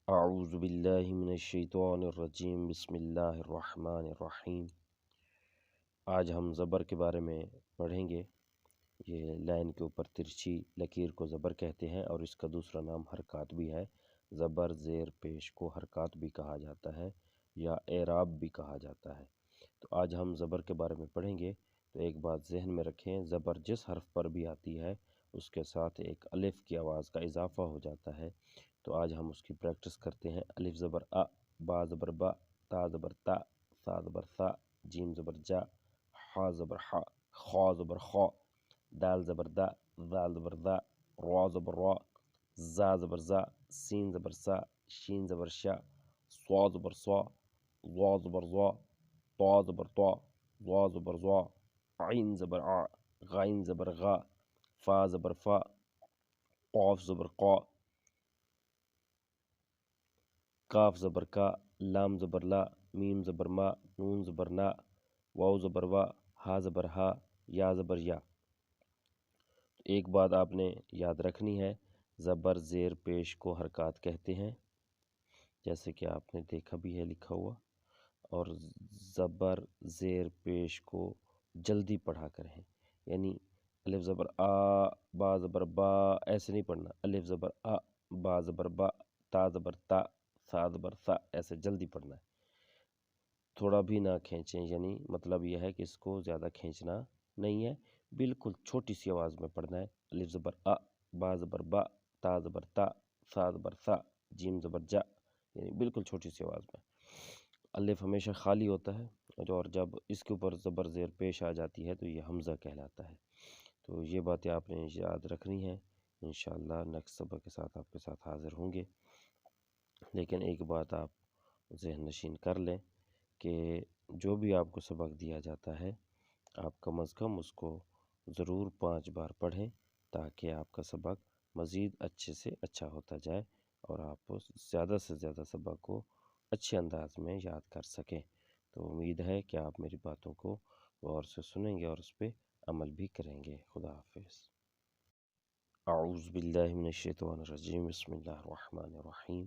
اعوذ باللہ من الشیطان الرجیم بسم اللہ الرحمن الرحیم۔ آج ہم زبر کے بارے میں پڑھیں گے۔ یہ لائن کے اوپر ترچھی لکیر کو زبر کہتے ہیں اور اس کا دوسرا نام حرکات بھی ہے۔ زبر زیر پیش کو حرکات بھی کہا جاتا ہے یا اعراب بھی کہا جاتا ہے۔ تو آج ہم زبر کے بارے میں پڑھیں گے۔ تو ایک بات ذہن میں رکھیں، زبر جس حرف پر بھی آتی ہے اس کے ساتھ ایک الف کی آواز کا اضافہ ہو جاتا ہے۔ تو آج ہم اس کی پریکٹس کرتے ہیں۔ الف زبر ا، با زبر با، تا زبر تا، ثا زبر ثا، جیم زبر جا، حا زبر حا، خا زبر خا، دال زبر دا، ذال زبر ذا، را زبر را، زا زبر زا، سین زبر سا، شین زبر شا، صا زبر صا، ضا زبر ضا، طا زبر طا، ضا زبر ضا، عین زبر ع، غین زبر غا، فا زبر فا، قاف زبر قا، کاف زبر کا، لام زبر لا، میم زبر ما، نون زبر نا، واو زبر وا، ہا زبر ہا، یا زبر یا۔ ایک بات آپ نے یاد رکھنی ہے، زبر زیر پیش کو حرکات کہتے ہیں، جیسے کہ آپ نے دیکھا بھی ہے لکھا ہوا، اور زبر زیر پیش کو جلدی پڑھا کریں، یعنی الف زبر آ، با زبر با ایسے نہیں پڑھنا، الف زبر آ، با زبر با، تا زبر تا، ثا زبر ثا، ایسے جلدی پڑھنا ہے، تھوڑا بھی نہ کھینچیں، یعنی مطلب یہ ہے کہ اس کو زیادہ کھینچنا نہیں ہے، بالکل چھوٹی سی آواز میں پڑھنا ہے۔ الف زبر ا، با زبر با، تا زبر تا، ثا زبر ثا، جیم زبر جا، یعنی بالکل چھوٹی سی آواز میں۔ الف ہمیشہ خالی ہوتا ہے اور جب اس کے اوپر زبر زیر پیش آ جاتی ہے تو یہ حمزہ کہلاتا ہے۔ تو یہ باتیں آپ نے یاد رکھنی ہیں۔ انشاءاللہ نیکسٹ سبق کے ساتھ آپ کے ساتھ حاضر ہوں گے، لیکن ایک بات آپ ذہن نشین کر لیں کہ جو بھی آپ کو سبق دیا جاتا ہے آپ کم از کم اس کو ضرور 5 بار پڑھیں، تاکہ آپ کا سبق مزید اچھے سے اچھا ہوتا جائے اور آپ زیادہ سے زیادہ سبق کو اچھے انداز میں یاد کر سکیں۔ تو امید ہے کہ آپ میری باتوں کو غور سے سنیں گے اور اس پہ عمل بھی کریں گے۔ خدا حافظ۔ اعوذ باللہ من الشیطان الرجیم بسم اللہ الرحمن الرحیم۔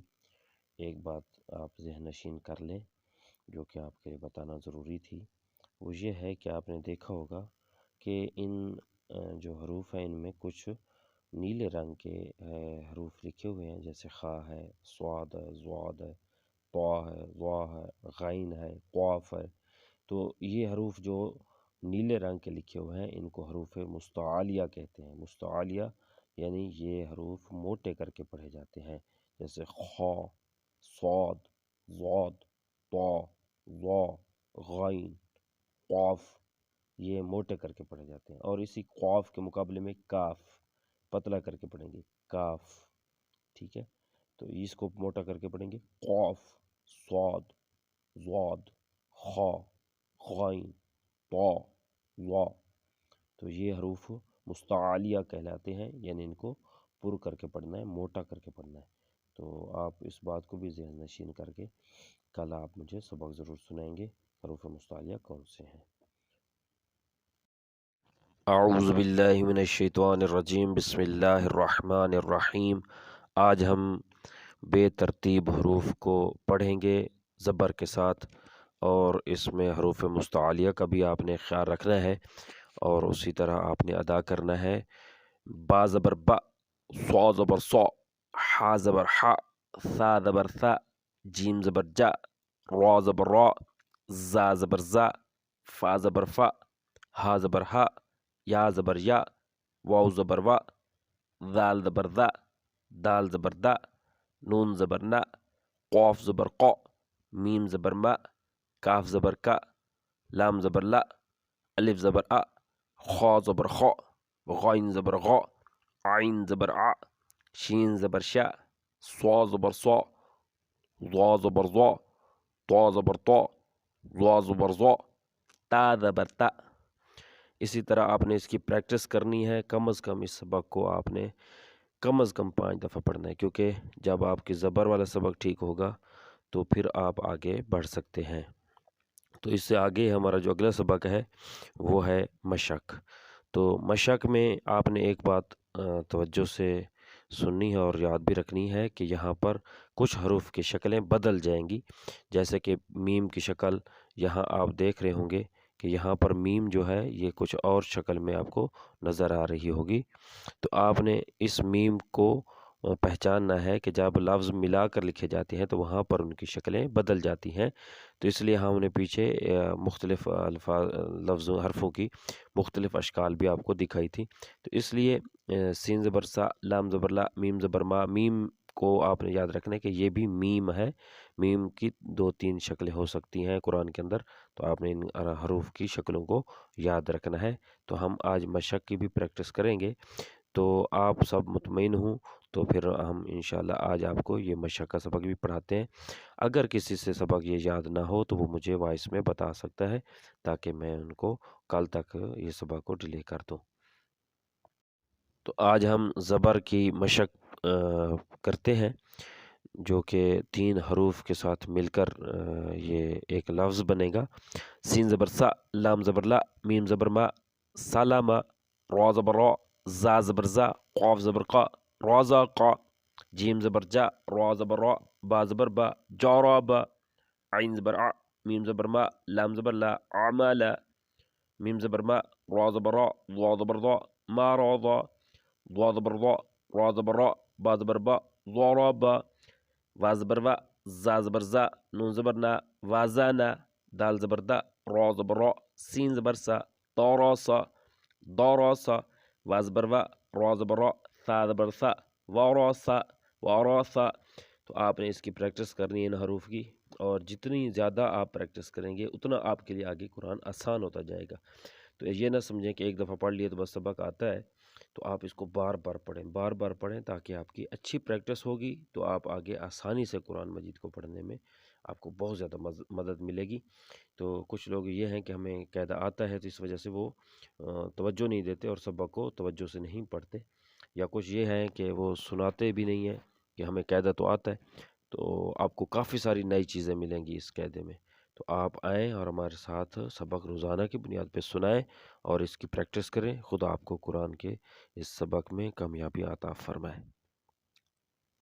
ایک بات آپ ذہن نشین کر لیں جو کہ آپ کے لیے بتانا ضروری تھی، وہ یہ ہے کہ آپ نے دیکھا ہوگا کہ ان جو حروف ہیں ان میں کچھ نیلے رنگ کے حروف لکھے ہوئے ہیں، جیسے خا ہے، صاد ہے، ضاد ہے، طا ہے، ظا ہے، غین ہے، قاف ہے۔ تو یہ حروف جو نیلے رنگ کے لکھے ہوئے ہیں ان کو حروف مستعالیہ کہتے ہیں۔ مستعالیہ یعنی یہ حروف موٹے کر کے پڑھے جاتے ہیں، جیسے خا، صاد، ضاد، طا، ظا، غین، قاف، یہ موٹے کر کے پڑھے جاتے ہیں۔ اور اسی قاف کے مقابلے میں کاف پتلا کر کے پڑھیں گے، کاف، ٹھیک ہے؟ تو اس کو موٹا کر کے پڑھیں گے، قاف، صاد، ضاد، خا، غین، طا، ظا۔ تو یہ حروف مستعالیہ کہلاتے ہیں، یعنی ان کو پر کر کے پڑھنا ہے، موٹا کر کے پڑھنا ہے۔ تو آپ اس بات کو بھی ذہن نشین کر کے کل آپ مجھے سبق ضرور سنائیں گے حروف مستعالیہ کون سے ہیں۔ اعوذ باللہ من الشیطان الرجیم بسم اللہ الرحمن الرحیم۔ آج ہم بے ترتیب حروف کو پڑھیں گے زبر کے ساتھ، اور اس میں حروف مستعالیہ کا بھی آپ نے خیال رکھنا ہے اور اسی طرح آپ نے ادا کرنا ہے۔ با زبر با، صا زبر صا، حا زبر حا، ثا زبر ثا، جیم زبر جا، را زبر را، زا زبر زا، فا زبر فا، ہا زبر ہا، یا زبر یا، واو زبر وا، ذال زبر ذا، دال زبر دا، نون زبر نا، قاف زبر قا، میم زبر ما، کاف زبر کا، لام زبر لا، الف زبر آ، خا زبر خا، غین زبر غا، عین زبر ع، شین زبر شا، صا زبر صا، ضا زبر ضا، طا زبر طا، ظا زبر ظا، تا زبر تا۔ اسی طرح آپ نے اس کی پریکٹس کرنی ہے، کم از کم اس سبق کو آپ نے کم از کم 5 دفعہ پڑھنا ہے، کیونکہ جب آپ کی زبر والا سبق ٹھیک ہوگا تو پھر آپ آگے بڑھ سکتے ہیں۔ تو اس سے آگے ہمارا جو اگلا سبق ہے وہ ہے مشق۔ تو مشق میں آپ نے ایک بات توجہ سے سننی ہے اور یاد بھی رکھنی ہے کہ یہاں پر کچھ حروف کی شکلیں بدل جائیں گی، جیسے کہ میم کی شکل یہاں آپ دیکھ رہے ہوں گے کہ یہاں پر میم جو ہے یہ کچھ اور شکل میں آپ کو نظر آ رہی ہوگی۔ تو آپ نے اس میم کو پہچاننا ہے کہ جب لفظ ملا کر لکھے جاتے ہیں تو وہاں پر ان کی شکلیں بدل جاتی ہیں۔ تو اس لیے ہم نے پیچھے مختلف الفاظ لفظوں حرفوں کی مختلف اشکال بھی آپ کو دکھائی تھی۔ تو اس لیے سین زبر سا، لام زبر لا، میم زبر ما، میم کو آپ نے یاد رکھنا ہے کہ یہ بھی میم ہے۔ میم کی 2-3 شکلیں ہو سکتی ہیں قرآن کے اندر، تو آپ نے ان حروف کی شکلوں کو یاد رکھنا ہے۔ تو ہم آج مشق کی بھی پریکٹس کریں گے، تو آپ سب مطمئن ہوں تو پھر ہم انشاءاللہ آج آپ کو یہ مشق کا سبق بھی پڑھاتے ہیں۔ اگر کسی سے سبق یہ یاد نہ ہو تو وہ مجھے وائس میں بتا سکتا ہے تاکہ میں ان کو کل تک یہ سبق کو ڈیلے کر دوں۔ تو آج ہم زبر کی مشق کرتے ہیں، جو کہ 3 حروف کے ساتھ مل کر یہ ایک لفظ بنے گا۔ سین زبر سا، لام زبر لا، میم زبر ما، سلامہ، را زبر را، زا زبر زا، قاف زبر قا، را زا قا، جیم زبر جا، را زبر را، با زبر با، جارا با، عین زبر ع، میم زبر ما، لام زبر لا، عمالا، میم زبر ما، را زبر را، ضا زبر ضا، ما را ضا، ضا زبر ضا، را زبر را، با زبر با، ضارا با، وا زبر وا، زا زبر زا، نون زبر نا، وازانا، دال زبر دا، را زبر را، سین زبر سا، دارا سا، دارا سا، وا زبر وا، را زبر را، ثا زبر ثا، وارا سا، وارا سا۔ تو آپ نے اس کی پریکٹس کرنی ہے ان حروف کی، اور جتنی زیادہ آپ پریکٹس کریں گے اتنا آپ کے لیے آگے قرآن آسان ہوتا جائے گا۔ تو یہ نہ سمجھیں کہ ایک دفعہ پڑھ لیے تو بس سبق آتا ہے، تو آپ اس کو بار بار پڑھیں، بار بار پڑھیں، تاکہ آپ کی اچھی پریکٹس ہوگی تو آپ آگے آسانی سے قرآن مجید کو پڑھنے میں آپ کو بہت زیادہ مدد ملے گی۔ تو کچھ لوگ یہ ہیں کہ ہمیں قاعدہ آتا ہے تو اس وجہ سے وہ توجہ نہیں دیتے اور سبق کو توجہ سے نہیں پڑھتے، یا کچھ یہ ہیں کہ وہ سناتے بھی نہیں ہیں کہ ہمیں قاعدہ تو آتا ہے۔ تو آپ کو کافی ساری نئی چیزیں ملیں گی اس قاعدے میں، تو آپ آئیں اور ہمارے ساتھ سبق روزانہ کی بنیاد پہ سنائیں اور اس کی پریکٹس کریں۔ خدا آپ کو قرآن کے اس سبق میں کامیابی عطا فرمائے۔